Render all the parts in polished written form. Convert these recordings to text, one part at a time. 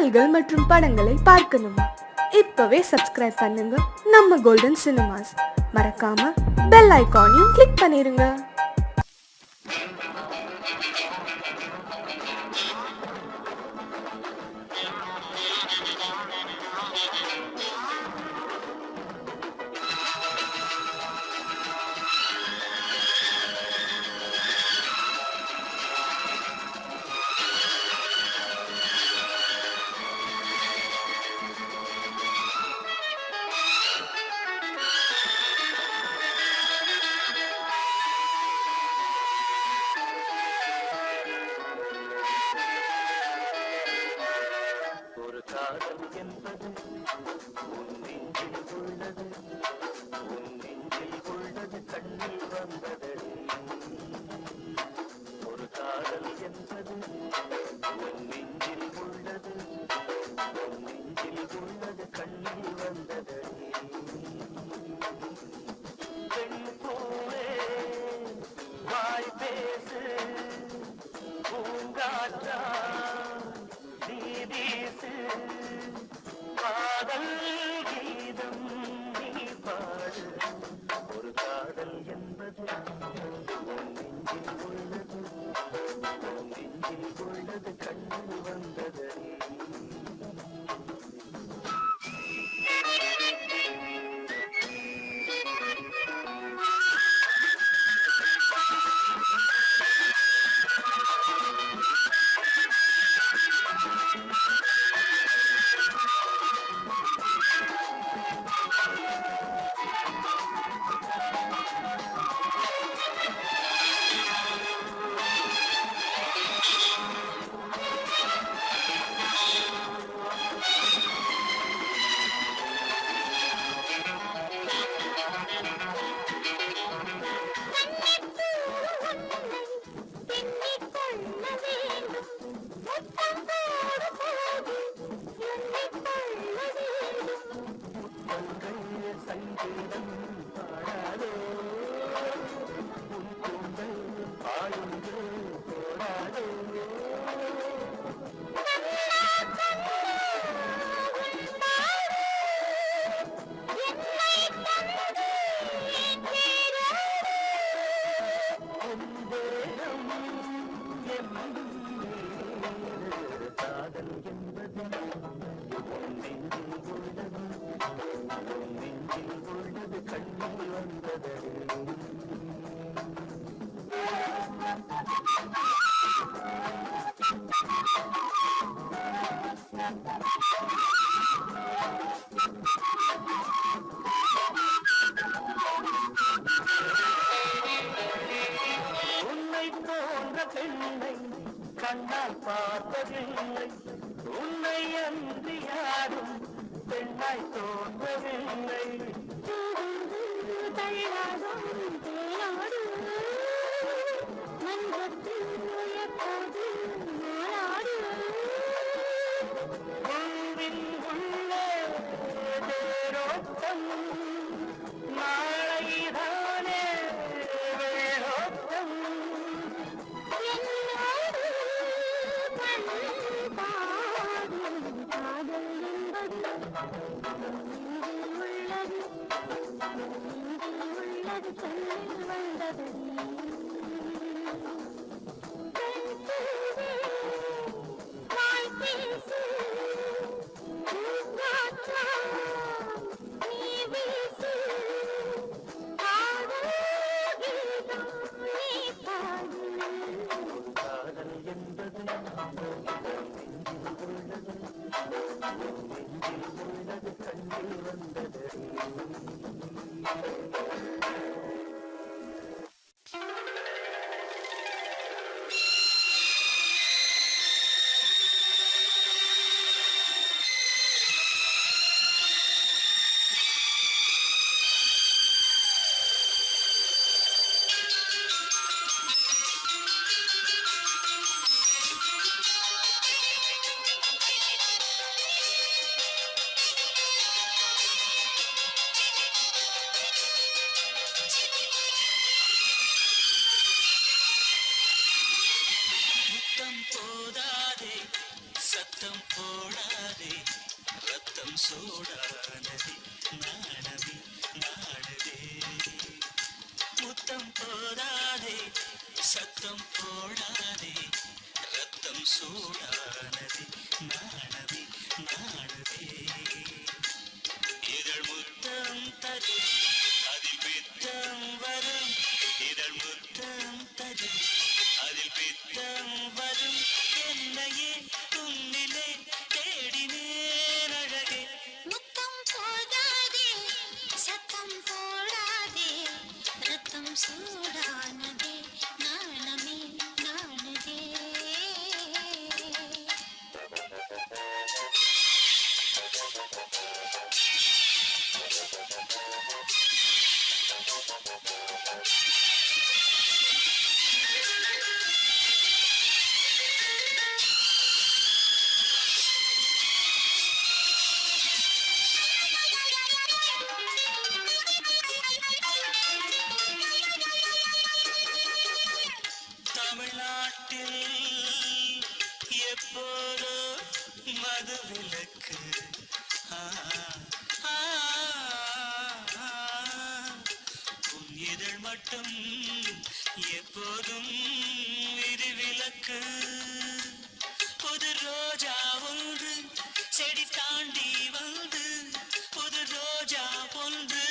பாடல்கள் மற்றும் படங்களை பார்க்கணுமா? இப்பவே சப்ஸ்கிரைப் பண்ணுங்க நம்ம கோல்டன் சினிமாஸ். மறக்காம பெல் ஐகானையும் கிளிக் பண்ணிருங்க. காதல் என்பது உன் நெஞ்சில் உள்ளது, உன் நெஞ்சில் உள்ளது கண்ணில் வந்தது. ஒரு காதல் என்பது உன் நெஞ்சில் உள்ளது, உன் நெஞ்சில் உள்ளது கண்ணில் வந்தது. பெண் பூவே வாய் பேசு, பூங்காற்றா நீ வீசு, காதல் கீதம் நீ பாடு. ஒரு காதல் என்பது உன் நெஞ்சில் உள்ளது, உன் நெஞ்சில் உள்ளது கண்ணில் வந்தது. சங்கீதம் பாடாதோ, உன் கூந்தல் பாடுந்து போடாதோ. காதல் என்பது உன் நெஞ்சில் உள்ளது, உன் நெஞ்சில் உள்ளது கண்ணில் வந்தது. உன்னை போன்ற பெண்ணை கண்ணால் பார்த்ததில்லை, உன்னை அன்றி யாரும் பெண்ணாய் தோன்றவில்லை. பூவின் உள்ளே தேரோட்டம், நாளைதானே வேரோட்டம். காதல் என்பது நெஞ்சில் உள்ளது, நெஞ்சில் உள்ளது கண்ணில் வந்தது. போடாதே ரத்தம் சூடானதே நாணமே நாடுதே முத்தம் போடாதே சத்தம் போடாதே ரத்தம் சூடானதே நாணமே நாடுதே இதழ் முத்தம் தரும் அதில் பித்தம் வரும் இதழ் முத்தம் தரும் அதில் பித்தம் வரும் என்னையே உன்னிலே தேடினேன் அழகே முத்தம் போடாதே சத்தம் போடாதே ரத்தம் சூடானதே நாணமே நாணுதே தமிழ்நாட்டில் எப்போதோ மதுவிலக்கு ஆ, ஆ, ஆ, உன் இதழ் மட்டும் எப்போதும் விதிவிலக்கு புது ரோஜா ஒன்று செடி தாண்டி வந்து புது ரோஜா ஒன்று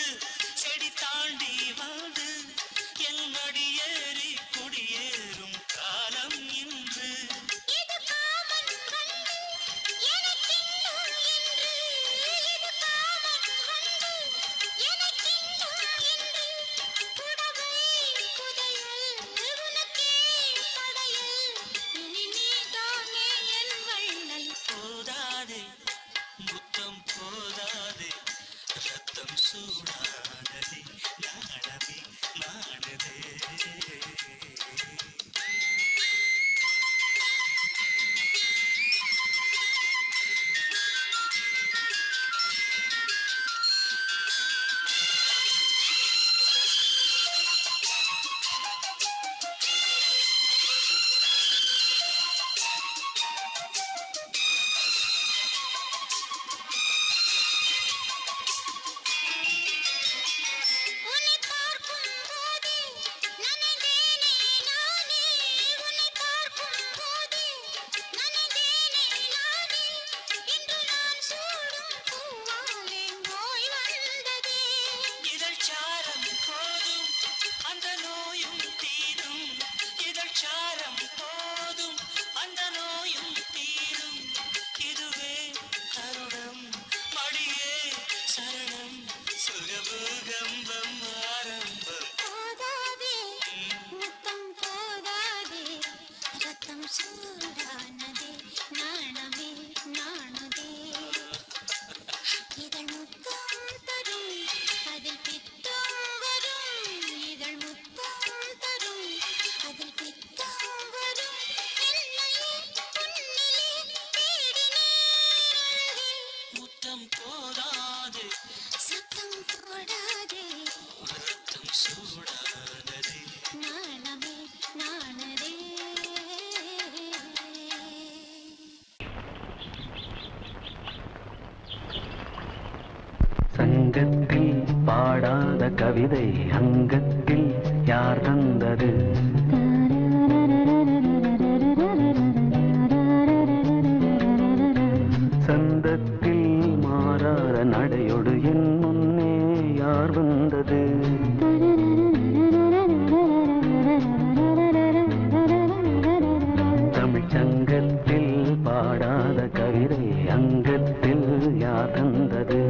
செடி தாண்டி வந்து என் மடியேறி குடியேறும் காலம் இன்று இது காமன் வந்து எனக்கின்னும் என்று இது காமன் வந்து எனக்கின்னும் என்று புடவை புதையல் உனக்கே படையல் இனி நீதானே என் வள்ளல் போதாதே முத்தம் போதாதே ரத்தம் சூடானதே நாணமே நாடுதே உன்னை பார்க்கும் போது நனைந்தேனே நானே உன்னை பார்க்கும் போது நனைந்தேனே நானே இன்று நான் சூடும் பூவாலே நோய் வந்ததே இதழ் சாரம் போதும் அந்த நோயும் தீரும் இதழ் சாரம் போதும் அந்த நோயும் தீரும் இதுவே கருடம் மடியே சரணம் சுகபூகம்பம் ஆரம்பம் போதாதே முத்தம் போதாதே ரத்தம் சூடானதே நாணமே நாணுதே இதழ் முத்தம் தரும் அதில் பித்தம் வரும் இதழ் முத்தம் தரும் அதில் பித்தம் வரும் என்னையே உன்னிலே தேடினேன் முத்தம் போதாது சத்தம் போடாதே ரத்தம் சூடானதே நாணமே நாணதே சங்கத்தில் பாடாத கவிதை அங்கத்தில் யார் தந்தது சந்தத்தில் மாறாத நடையொடு என் முன்னே யார் வந்தது தமிழ்ச் சங்கத்தில் பாடாத கவிதை அங்கத்தில் யார் தந்தது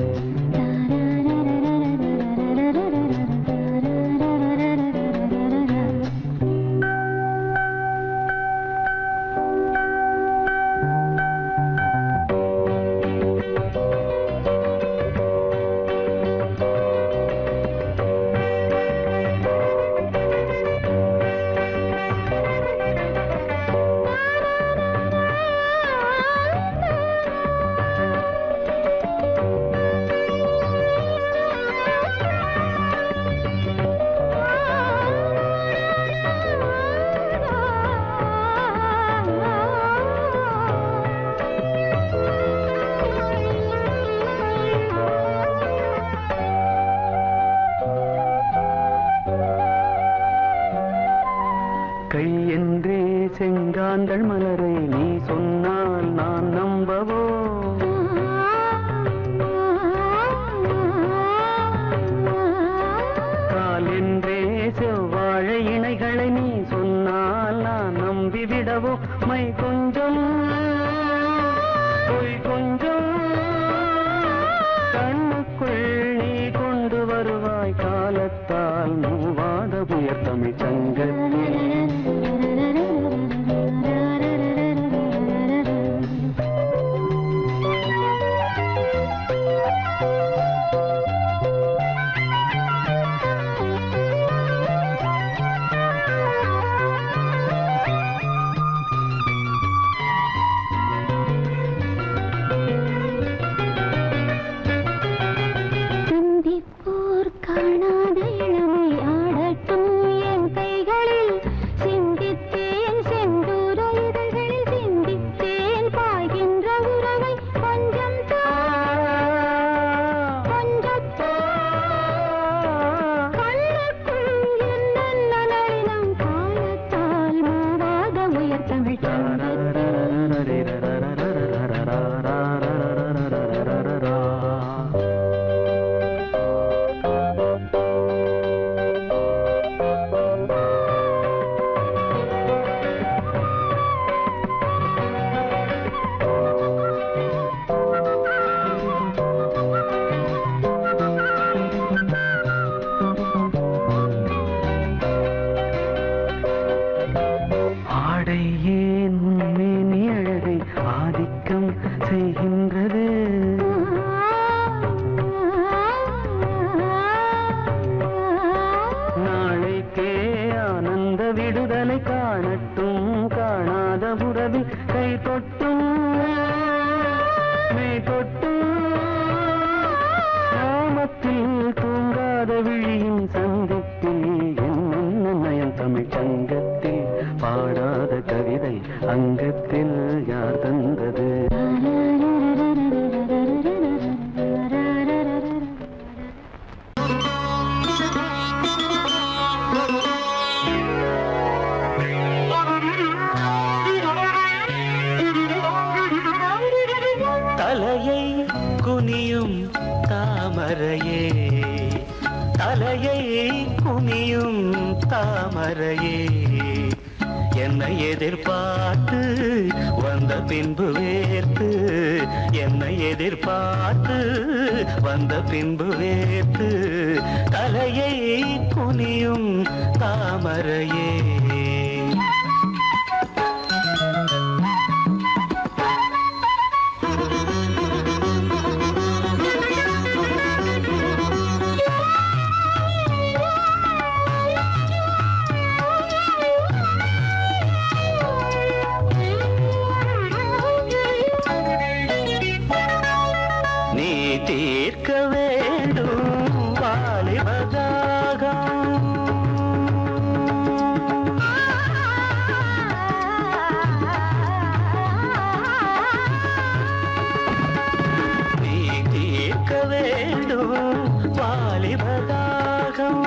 சென்றது. நாளைக்கே ஆனந்த விடுதலை காணட்டும், காணாத உறவில் கை தொட்டும் மெய் தொட்டும், கிராமத்தில் தூங்காத விழியின் சந்திப்பில் என்ன நயம் தமிழ் சங்கத்தில் பாடாத கவிதை அங்கத்தில் யார் தந்தது? தலையை குனியும் தாமரையே, தலையை குனியும் தாமரையே, என்னை எதிர்பார்த்து வந்த பின்பு வேர்த்து, என்னை எதிர்பார்த்து வந்த பின்பு வேர்த்து, தலையை குனியும் தாமரையே. தீர்க்க வேண்டும் வாலிபதாகம், நீ தீர்க்க வேண்டும் வாலிபதாகம்.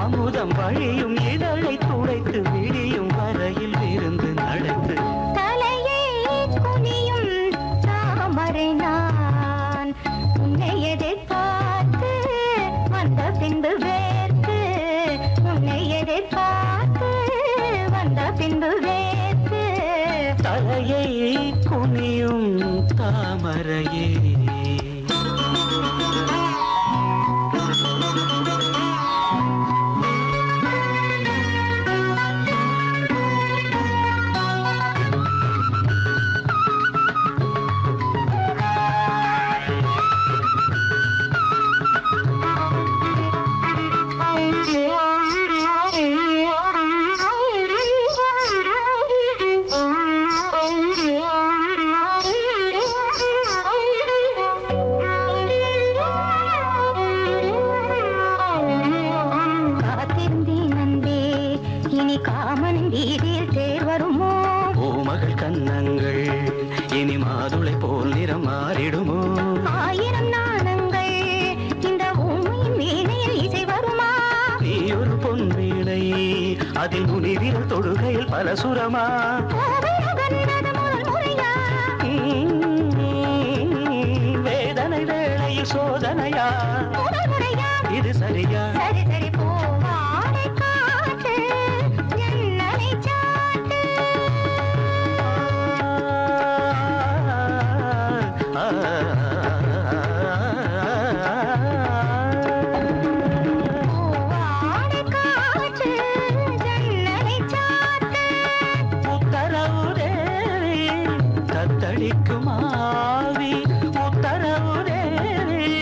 அமுதம் வழியும் இதழை துடைத்து விடியும் வரையில் இருந்து நடந்து, தலையை குனியும் தாமரை நான், உன்னை எதிர்பார்த்து வந்த பின்பு வேர்த்து, உன்னை எதிர்பார்த்து வந்த பின்பு வேர்த்து, தலையை குனியும் தாமரையே. காமன் வீதியில் தேர் வருமோ? பூமகள் கன்னங்கள் இனி மாதுளை போல் நிறம் மாறிடுமோ? ஆயிரம் நாணங்கள் இந்த பூமியின் வீணையில் இசை வருமா? நீ ஒரு பொன் வீணை, அதில் முனிவிரல் தொடுகையில் பல சுரமா? வேதனை வேளையில் சோதனையா? இது சரியா? சரி சரி பூவாடை காற்று ஜன்னலை சாத்து, பூவாடை காற்று ஜன்னலை சாத்து, உத்தரவு தேவி தத்தளிக்கும் ஆவி, உத்தரவு தேவி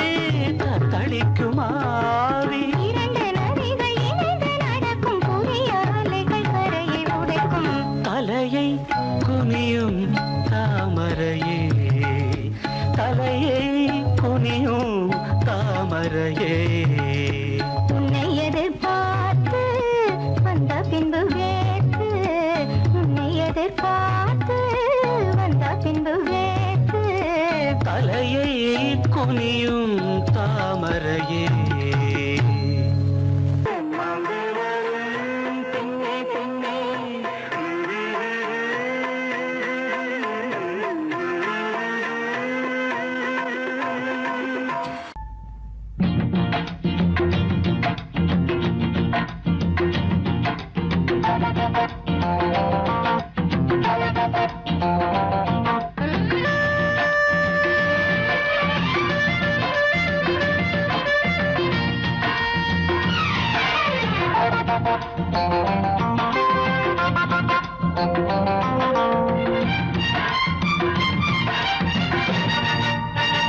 தத்தளிக்கும் ஆவி. இரண்டு நதிகள்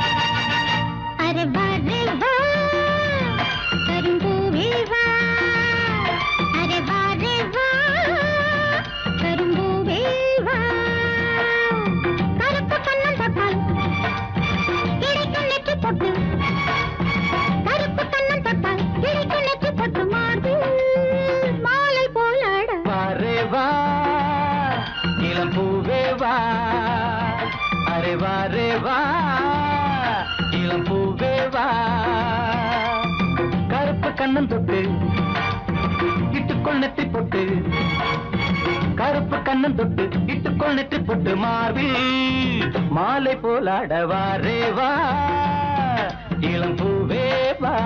अरे बारे बा करुंबूवे बा अरे बारे बा करुंबूवे बा கருப்பு கண்ணம் தொட்டால் கிடைக்கும் நெற்றி பொட்டு கருப்பு கண்ணம் தொட்டால் கிடைக்கும் நெற்றி பொட்டு மார்பு மாலை போலாட வாரே வா இளம் பூவே வா அரே வாரே வா இளம் பூவே வா கருப்பு கண்ணம் தொட்டு இட்டுக்கொள் நெற்றி பொட்டு கருப்பு கண்ணம் தொட்டு இட்டுக்கொள் நெற்றி பொட்டு மார்பில் மாலை போலாட வாரே வா இளம் பூவே வா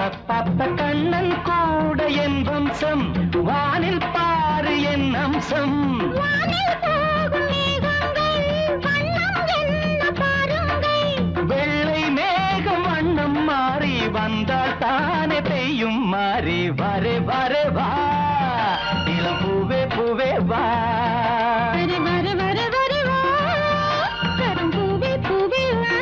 கண்ணன் கூட என் வம்சம் வானில் பாரு என் அம்சம் வெள்ளை மேகம் வண்ணம் மாறி வந்தால் தானே பெய்யும் மாறி வரே வரே வா இளம் பூவே பூவே வா வர வர வர வர வா கரும்பூவே பூவே வா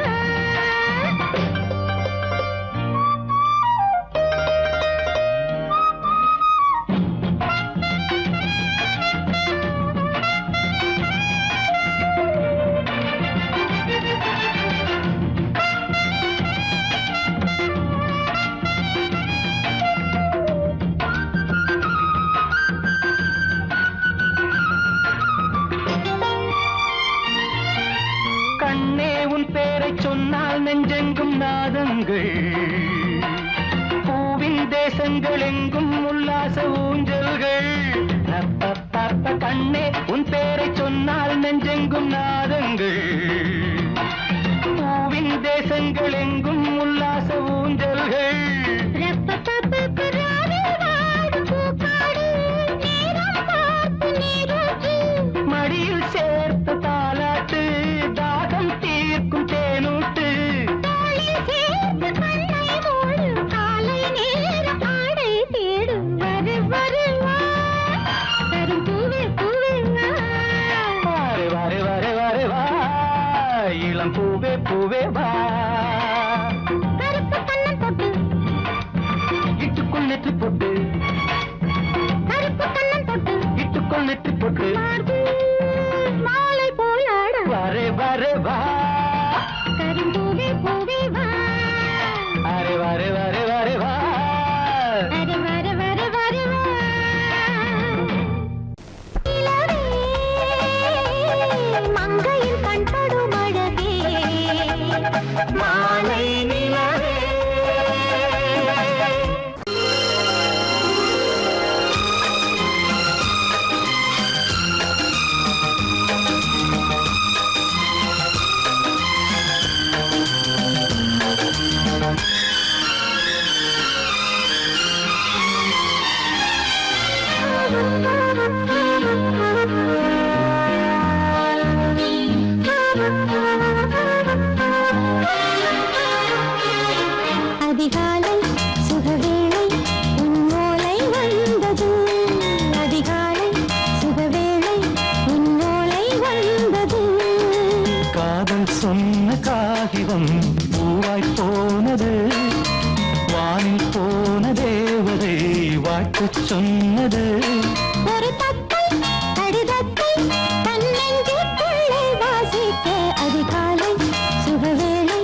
கண்ணே உன் பேரை சொன்னால் நெஞ்செங்கும் நாதங்கள் பூவின் தேசங்கள் எங்கும் உல்லாச ஊஞ்சல்கள் கண்ணே உன் பேரை சொன்னால் நெஞ்செங்கும் நாதங்கள் பூவின் தேசங்கள் எங்கும் உல்லாச ஊஞ்சல்கள் மடியில் சேர்த்த தாலாட்டு தாகம் தீர்க்கும் தேனூட்டு வாரே வாரே வாரே வா இளம் பூவே பூவே வா இட்டுக்குள் நெற்றி போட்டு இட்டுக்குள் நெற்றி போட்டு மாலை போலாட வரே வரே வா கரும்பூவே பூவே வா அரே வரே வரே வரே வா அरे வர வர வர வா நிலவே மங்கையில் கண்படும் அழகே மாலை நிலவே அதிகாலை சுகவேளை உன்னோலை வந்தது அதிகாலை சுகவேளை உன்னோலை வந்தது காதல் சொன்ன காகிதம் பூவாய் போனது வானில் போன தேவதை வாழ்த்துச் சொன்னது ஒரு தத்தை கடிதத்தை தன்னெஞ்சுக்குள்ளே வாசிக்க அதிகாலை சுகவேளை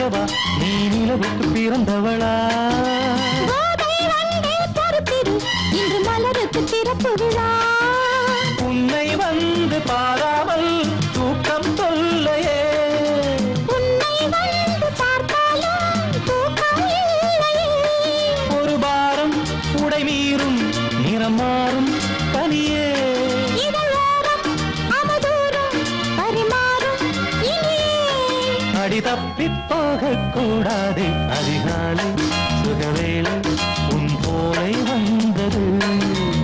வைக்கவா நீ நிலவுக்கு பிறந்தவளா கோதை வந்தே பொறுப்பிரு இன்று மலருக்கு திறப்பு விழா உன்னை வந்து பாராமல் தூக்கம் தொல்லையே உன்னை வந்து பார்த்தாலும் தூக்கம் இல்லையே ஒரு பாரம் உடை மீறும் நிறம் மாறும் தனியே இதழோரம் அமுதூரம் பரிமாறும் இனியே அடி தப்பிப் போகக் கூடாது அதிகாலை சுகவேளை உன் போலை வந்தது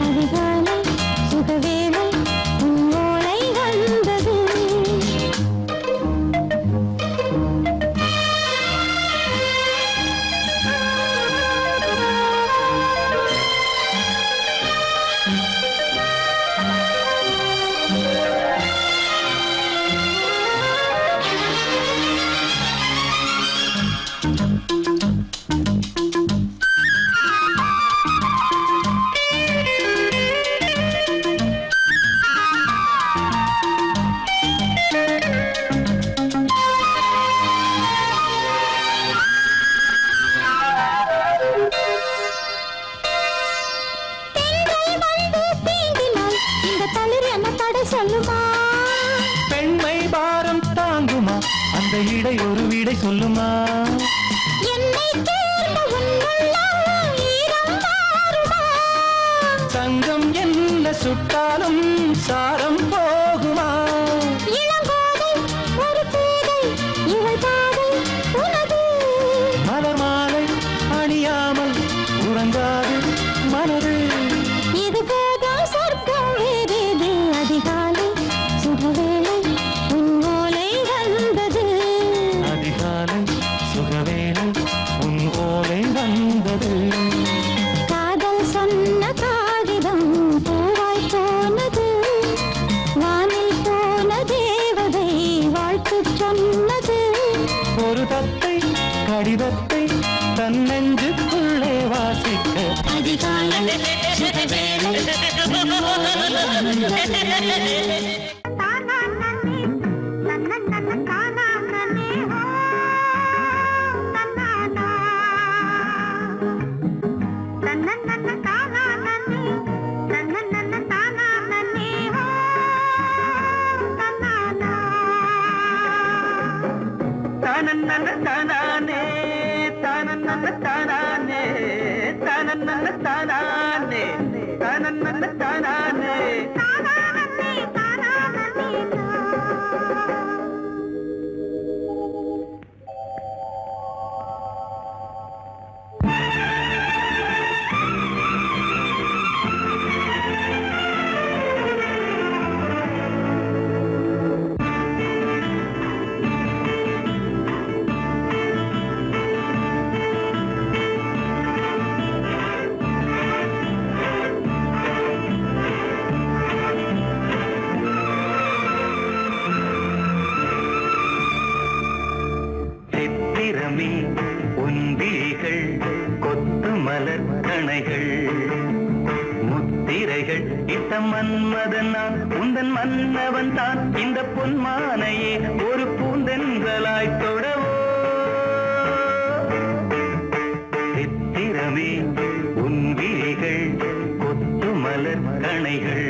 அதிகாலை சுகவேளை உன்னோளை வந்தது பெண்கள் வந்து தீண்டினால் இந்த தளிர் என்ன தடை சொல்லுமா பெண்மை பாரம் தாங்குமா அந்த இடை ஒரு விடை சொல்லுமா என்னை தேர்ந்த உன்னுள்ளம் ஈரம் மாறுமா சங்கம் என்ன சுட்டாலும் சாரம் போகுமா இளங்கோதை ஒரு பேதை இவள் பாதை உனது மலர் மாலை அணியாமல் உறங்காது மனது இது போதும் சொர்க்கம் வேறேது அதிகாலை சுகவேளை உன்னோலை வந்தது அதிகாலை சுகவேளை உன் ஓலை வந்தது காதல் சொன்ன காகிதம் பூவாய் போனது வானில் போன தேவதை வாழ்த்து சொன்னது ஒரு தத்தை கடிதத்தை தன் நெஞ்சுக்குள்ளே வாசிக்க அதிகாலை சுகவேளை தானன்னன தானானே தானன்னன தானானே தானன்னன தானானே தானன்னன தானானே சித்திரமே உந்திகள் கொத்து மலர் கணைகள் முத்திரைகள் இட்ட மன்மதன் நான் உந்தன் மன்னவன் தான் இந்த பொன்மானையே ஒரு பூந்தென்றலாய் தொடவோ சித்திரமே உன் விழிகள் கொத்து மலர் கணைகள்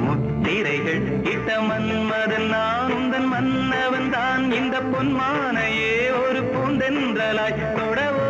முத்திரைகள் இட்ட மன்மதன் நான் உந்தன் மன்னவன் தான் இந்த பொன்மானையே ஒரு பூந்தென்றலாய் தொடவோ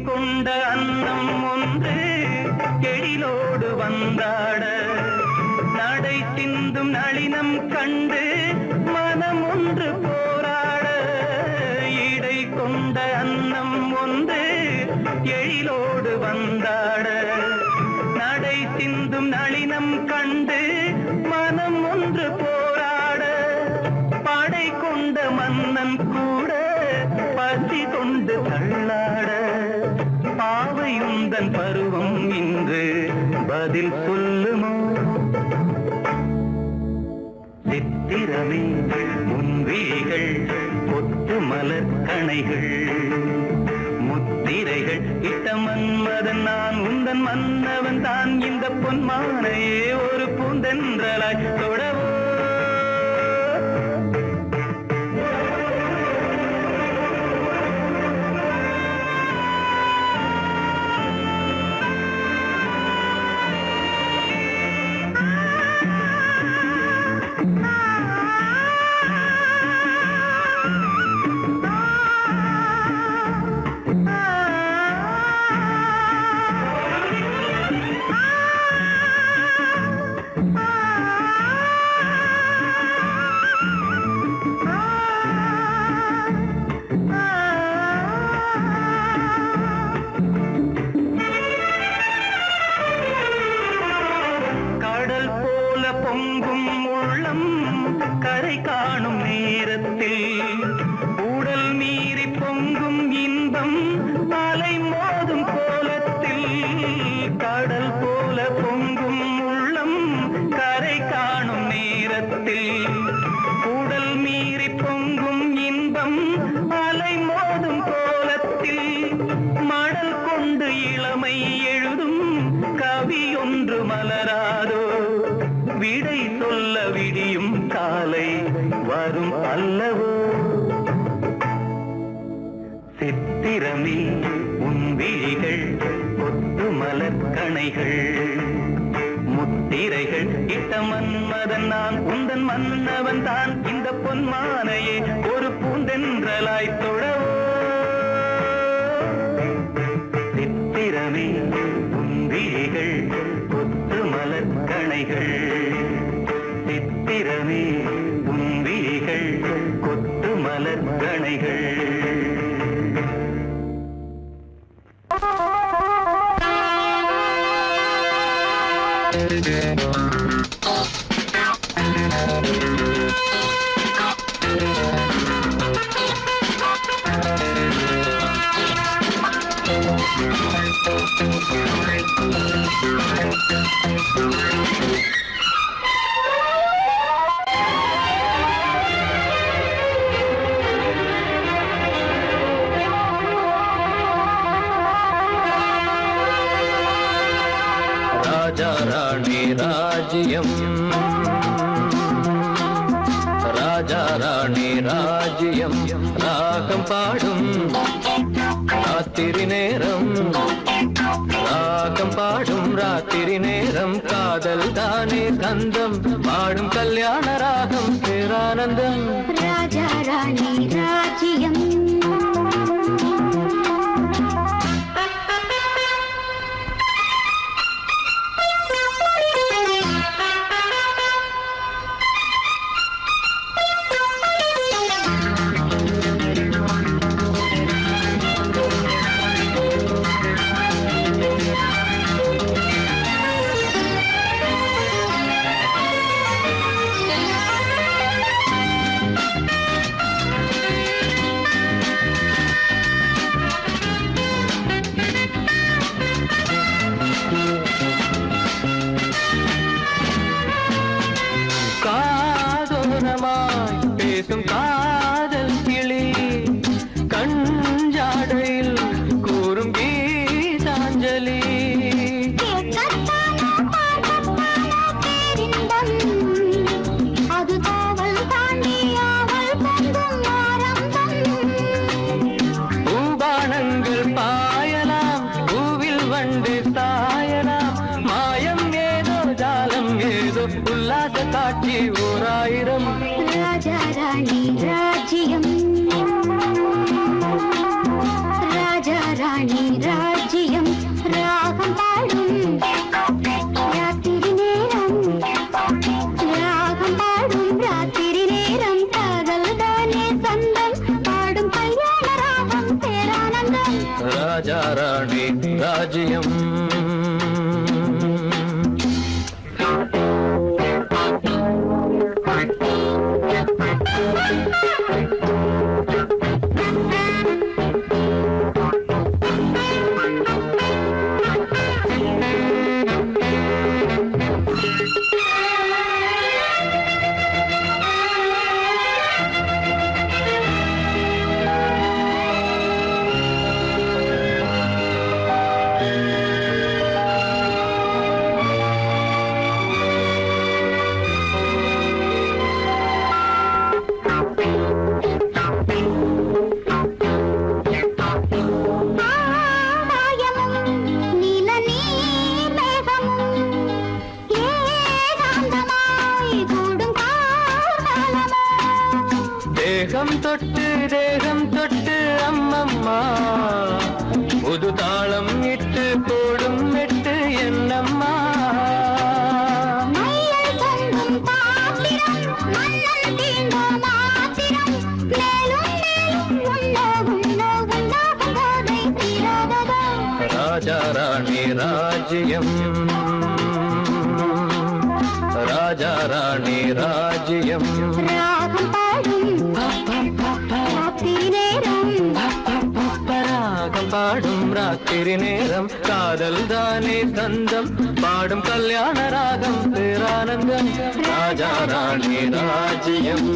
கொண்ட அன்னம் ஒன்று எழிலோடு வந்தாட நடை சிந்தும் நளினம் கண்டு மனம் ஒன்று போராட சிந்தும் நளினம் கண்டு மனம் ஒன்று போராட படை கொண்ட மன்னன் கூட பசி கொண்டு தள்ளாட பாவையுந்தன் பருவம் இன்று பதில் சொல்லுமோ சித்திரமே முன்விழிகள் கொத்து மலர் கணைகள் முத்திரைகள் இட்ட மன்மதன் நான் உந்தன் மன்னவன் தான் இந்த பொன்மானையே ஒரு பூந்தென்றலாய் தொடவோ பொங்கும் உள்ளம் கரை காணும் நேரத்தில் உடல் மீறி பொங்கும் இன்பம் அலை மோதும் கோலத்தில் கடல் போல பொங்கும் உள்ளம் கரை காணும் நேரத்தில் உடல் மீறி பொங்கும் இன்பம் அலை மோதும் கோலத்தில் மடல் கொண்டு இளமை எழுதும் கவி ஒன்று மலராதோ விடை சொல்ல விடியும் காலை வரும் அல்லவோ சித்திரமே உன் விழிகள் கொத்து மலர் கணைகள் முத்திரைகள் இட்ட மன்மதன் நான் உந்தன் மன்னவன் தான் இந்த பொன்மானையே ஒரு பூந்தென்றலாய் தொடவோ சித்திரமே உன் விழிகள் கொத்து மலர் கணைகள் சித்திரமே உன் விழிகள் கொத்து மலர் கணைகள் ராஜா ராணி ராஜ்யம் ராஜா ராணி ராஜ்யம் ராகம் பாடும் ராத்திரி நேரம் ராகம் பாடும் ராத்திரி நேரம் காதல் தானே கந்தம் பாடும் கல்யாண ராகம் பேரானந்தம் ராஜா ராணி ராஜ்யம் பேசும் காதல் கிளி கஞ்சாடையில் கூறும் கீதாஞ்சலி அது காவல் தாண்டி அவள் பொங்கும் ஆரம்பம் பூபானங்கள் பாயலாம் பூவில் வண்டு சாயலாம் மாயம் ஏதோ ஜாலம் ஏதோ உல்லாச காட்சி ஓராயிரம் ராஜா ராணி ராஜ்யம் ராஜா ராணி ராஜ்யம் ராகம் பாடும் ராத்திரி நேரம் ராகம் பாடும் ராத்திரி நேரம் காதல் தானே சந்தம் பாடும் கல்யாண ராகம் பேரானந்தம் ராஜா ராணி ராஜ்யம் முகம் தொட்டு தேகம் தொட்டு அம்மம்மா புது தாளம் இட்டு போடும் மெட்டு என்னம்மா ராஜா ராணி ராஜ்யம் ராஜா ராணி ராஜ்யம் ராகம் பாடும் ராத்திரி நேரம் காதல் தானே தந்தம் பாடும் கல்யாண ராகம் பேரானந்தம் ராஜா ராணி ராஜ்யம்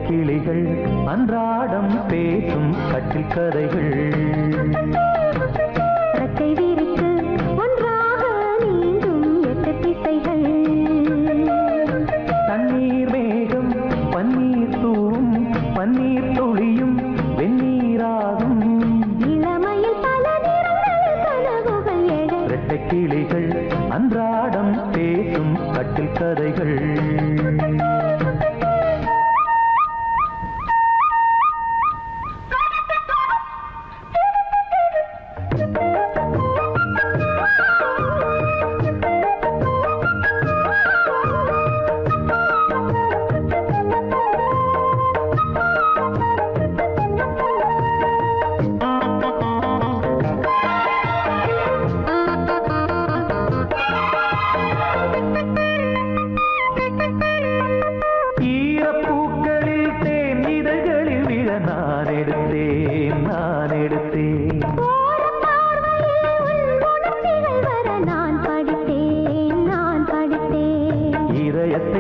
கிளிகள் அன்றாடம் பேசும் கட்டில் கதைகள் ரெக்கை விரித்து ஒன்றாக நீங்கும் 8 திசைகள் தண்ணீர் மேகம் பன்னீர் தூவும் பன்னீர் துளியும் வெந்நீராகும் இளமையில் பல நிறங்கள் கனவுகள் எழ இரட்டை கிளிகள் அன்றாடம் பேசும் கட்டில் கதைகள்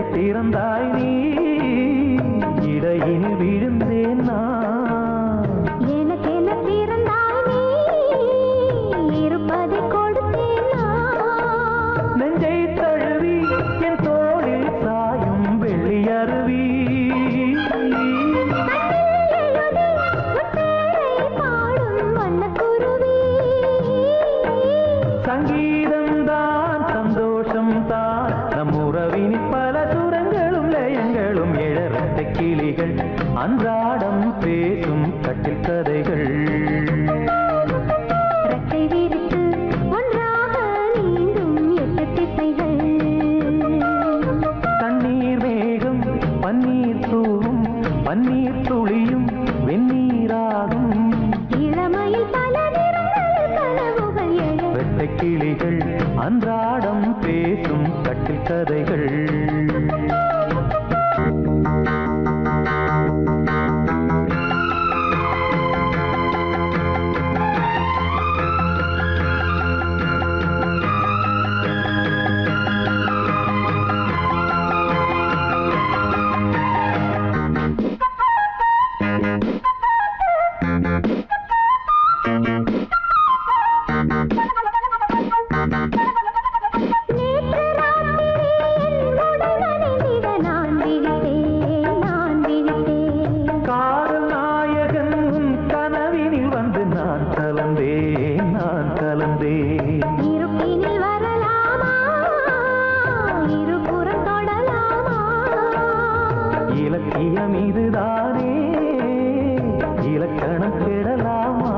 திறந்தாய் நீ இடையில் விழுந்தேன் நான் எனக்கென திறந்தாய் நீ இருப்பதை கொடுத்தேன் நான் நெஞ்சை தழுவி என் தோளில் சாயும் வெள்ளி அருவி சங்கீதம் தான் சந்தோஷம் தான் நம் உறவினில் பல சுரங்களும் லயங்களும் எழறட்ட கிளிகள் அன்றாடம் பேசும் கட்டில் கதைகள் ரெக்கை விரித்து ஒன்றாக நீங்கும் 8 திசைகள் தண்ணீர் மேகம் பன்னீர் தூவும் பன்னீர் துளியும் வெந்நீராகும் இளமையில் பல நிறங்கள் கனவுகள் எழ வெட்டை கிளிகள் அன்றாடம் பேசும் கட்டில் கதைகள் இருப்பினில் வரலாமா இருபுறம் தொடலாமா இலக்கியம் இதுதானே இலக்கணம் கெடலாமா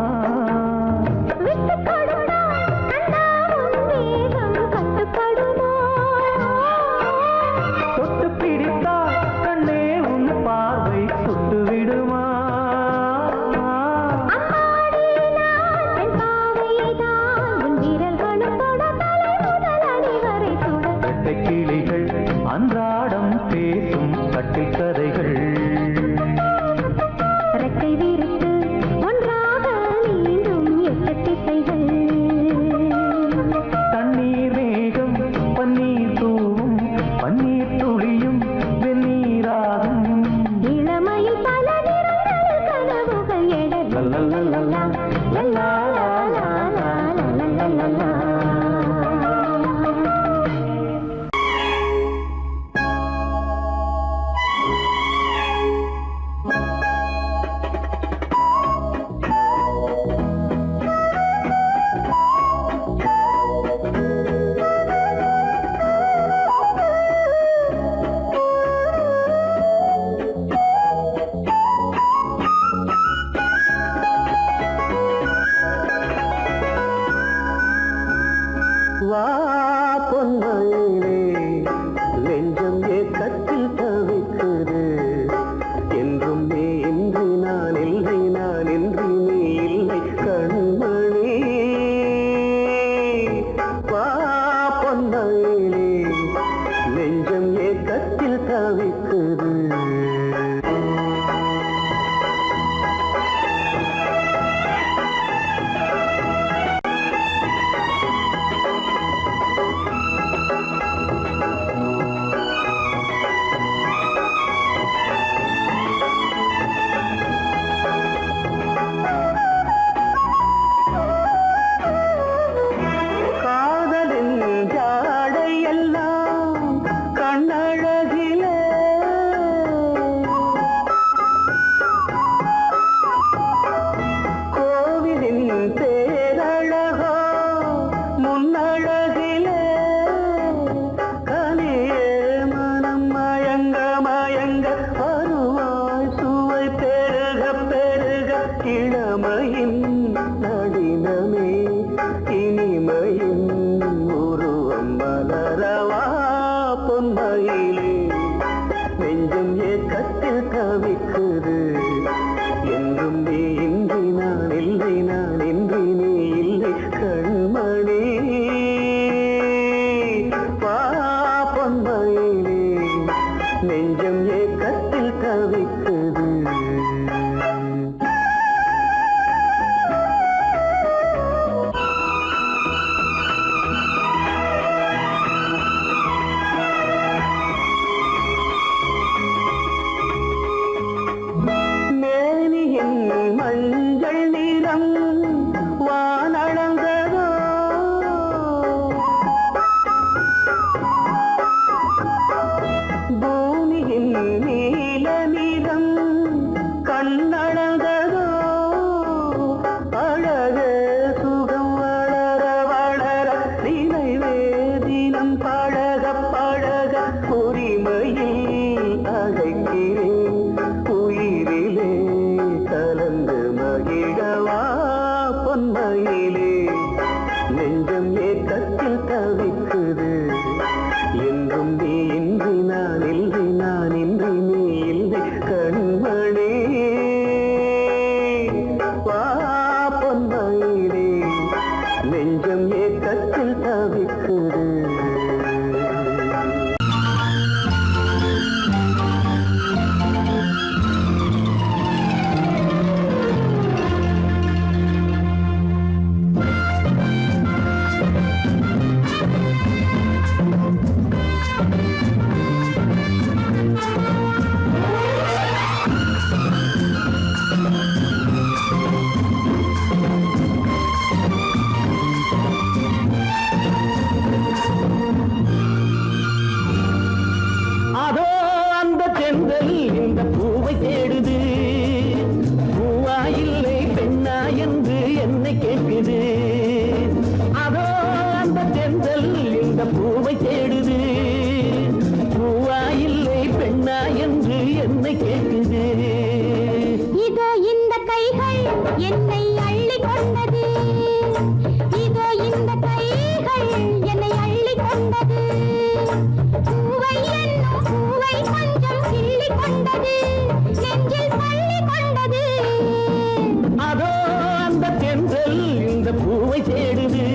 பொன்மையிலே நெஞ்சம் ஏக்கத்தில் தவிக்குது என்றும் நீ இன்றி நான் இல்லை நான் இன்றி நீ இல்லை கண்மணி வா பொன்மையிலே நெஞ்சம் ஏக்கத்தில் தவிக்குது அதோ அந்த தென்றல் இந்த பூவை தேடுது பூவா இல்லை பெண்ணா என்று என்னை கேட்குது அதோ அந்த தென்றல் இந்த பூவை தேடுது பூவா இல்லை பெண்ணா என்று என்னை கேட்குது இதோ இந்த கைகள் என்னை அள்ளி கொண்டது இதோ இந்த கைகள் என்னை அள்ளி கொண்டது பூவை என்னும் பூவை கொஞ்சம் கிள்ளி கொண்டது நெஞ்சில் பள்ளி கொண்டது அதோ அந்த தென்றல் இந்த பூவை தேடுது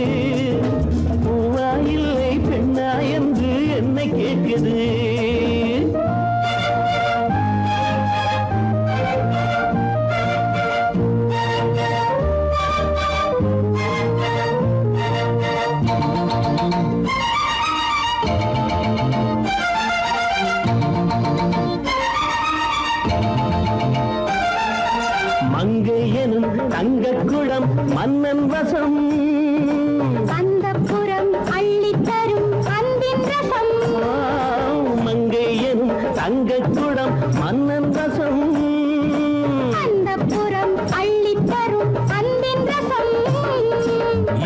பூவா இல்லை பெண்ணா என்று என்னை கேட்குது மங்கை எனும் தங்கக்குடம் மன்னன் வசம் அந்த புறம் அள்ளி தரும் அன்பின் ரசம் மங்கை எனும் தங்கக்குடம் மன்னன் வசம் அந்த புறம் அள்ளி தரும் அன்பின் ரசம்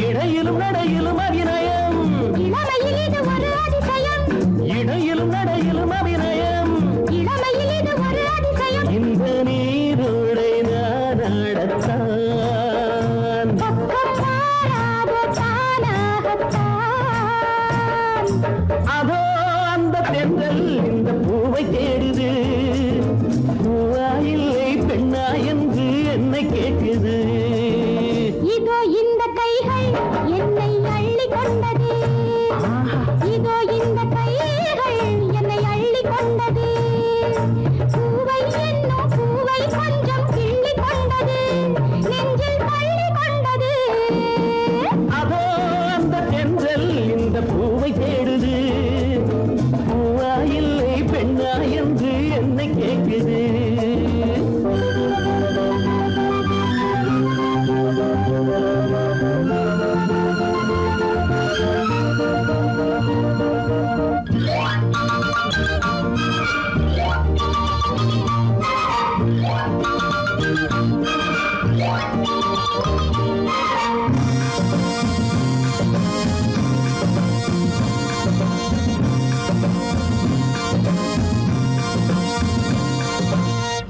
இடையிலும் நடையிலும் அபிநயம் இளமையில் இது ஒரு அதிசயம் இடையிலும் நடையிலும் அபிநயம் இளமையில் இது ஒரு அதிசயம் இந்த நீரோடை நாடத்தான் பக்கம் மாறாத தானாகத்தான் அதோ அந்த தென்றல் இந்த பூவை தேடுது பூவா இல்லை பெண்ணா என்று என்னை கேட்குது இதோ இந்த கைகள் என்னை அள்ளி கொண்டது இதோ இந்த கைகள் என்னை அள்ளி கொண்டது பூவை என்னும் பூவை கொஞ்சம் கிள்ளி கொண்டது நெஞ்சில் பள்ளி கொண்டது அதோ அந்த தென்றல் இந்த பூவை தேடுது பூவா இல்லை பெண்ணா என்று என்னை கேட்குது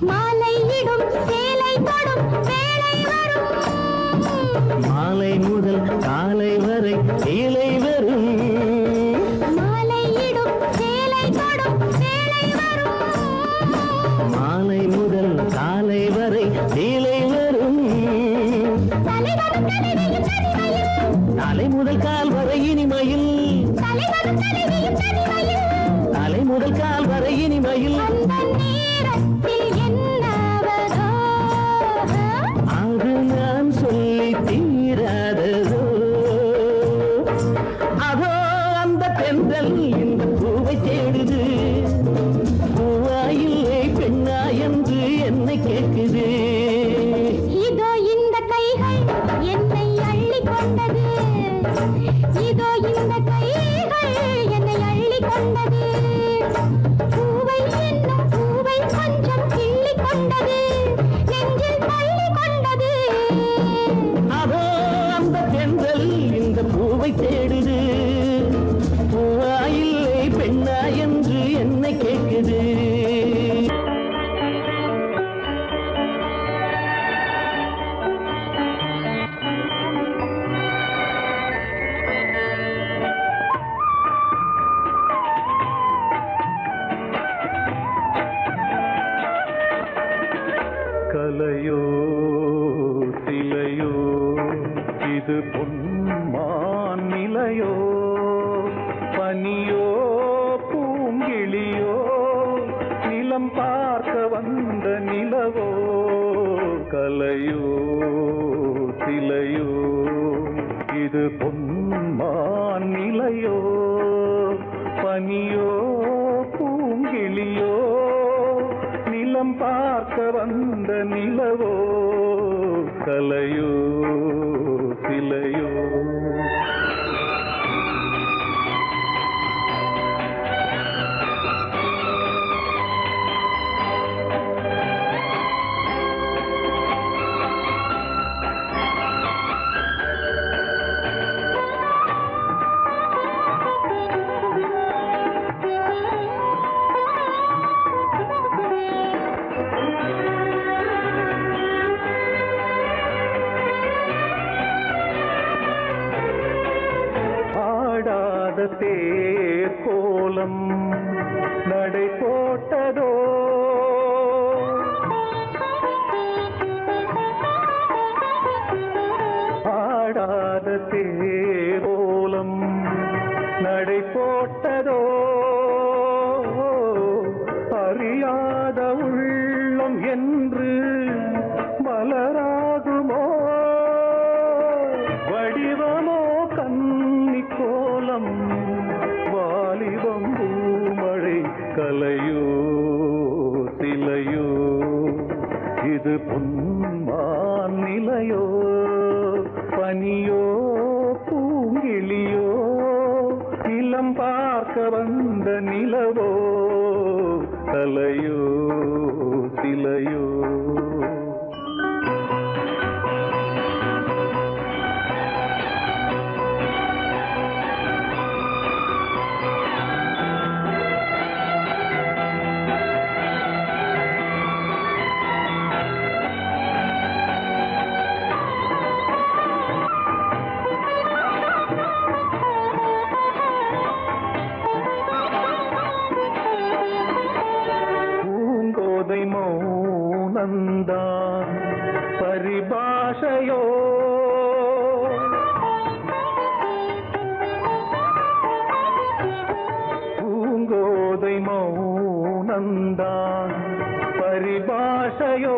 மாலையிடும் சேலை தொடும் வேளை வரும் மாலை முதல் காலை வரை கீழே வரும் மாலையிடும் சேலை தொடும் வேளை வரும் மாலை முதல் காலை வரை கீழே வரும் தலைவரும் தலைவியும் தனிமையில் தலை முதல் கால் வரை இனிமையில் தலைவரும் தலைவியும் தனிமையில் தலை முதல் கால் வரை இனிமையில் அந்த நேரத்தில் என்னவதோ அது நான் சொல்லி தீராததோ அதோ அந்த தென்றல் இந்த பூவை தேடுது பூவா இல்லை பெண்ணா என்று என்னை கேட்குது இதோ இந்த கைகள் என்னை அள்ளி கொண்டது இதோ இந்த கைகள் என்னை அள்ளி கொண்டது பூவை என்னும் பூவை கொஞ்சம் கிள்ளி கொண்டது நெஞ்சில் பள்ளி கொண்டது அதோ அந்த தென்றல் இந்த பூவை தேடுது பூவா இல்லை பெண்ணா என்று என்னை கேட்குது இது பொன்மான் நிலையோ பனியோ பூங்கிளியோ நிலம் பார்க்க வந்த நிலவோ கலையோ சிலையோ இது பொன்மான் நிலையோ பனியோ பூங்கிளியோ நிலம் பார்க்க வந்த நிலவோ கலையோ சிலையோ தேர் கோலம் நடை போட்டதோ ஆடாத தேர் கோலம் நடை போட்டதோ அறியாத உள்ளம் என்று மலராகுமோ வடிவமோ கன்னி கோலம் வாலிபம் பூமழை கலையோ சிலையோ இது பொன்மான் நிலையோ பனியோ பூங்கிளியோ நிலம் பார்க்க வந்த நிலவோ கலையோ சிலையோ மௌனந்தான் பரிபாஷையோ பூங்கோதை மௌனந்தான் பரிபாஷையோ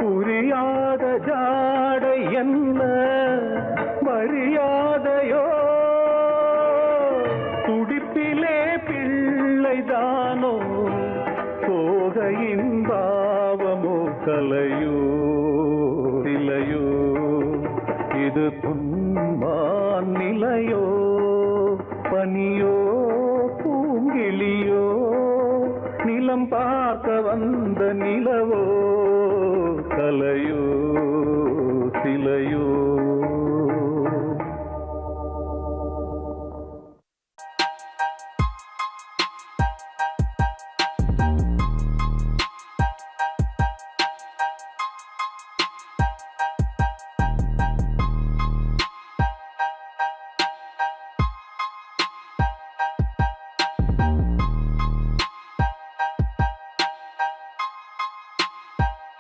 புரியாத ஜாடை என்ன மரியாதையோ துடிப்பிலே பிள்ளைதானோ சோகையின் பாவமோ கலையோ சிலையோ இது பொன்மான் நிலையோ பனியோ பூங்கிளியோ நிலம் பார்க்க வந்த நிலவோ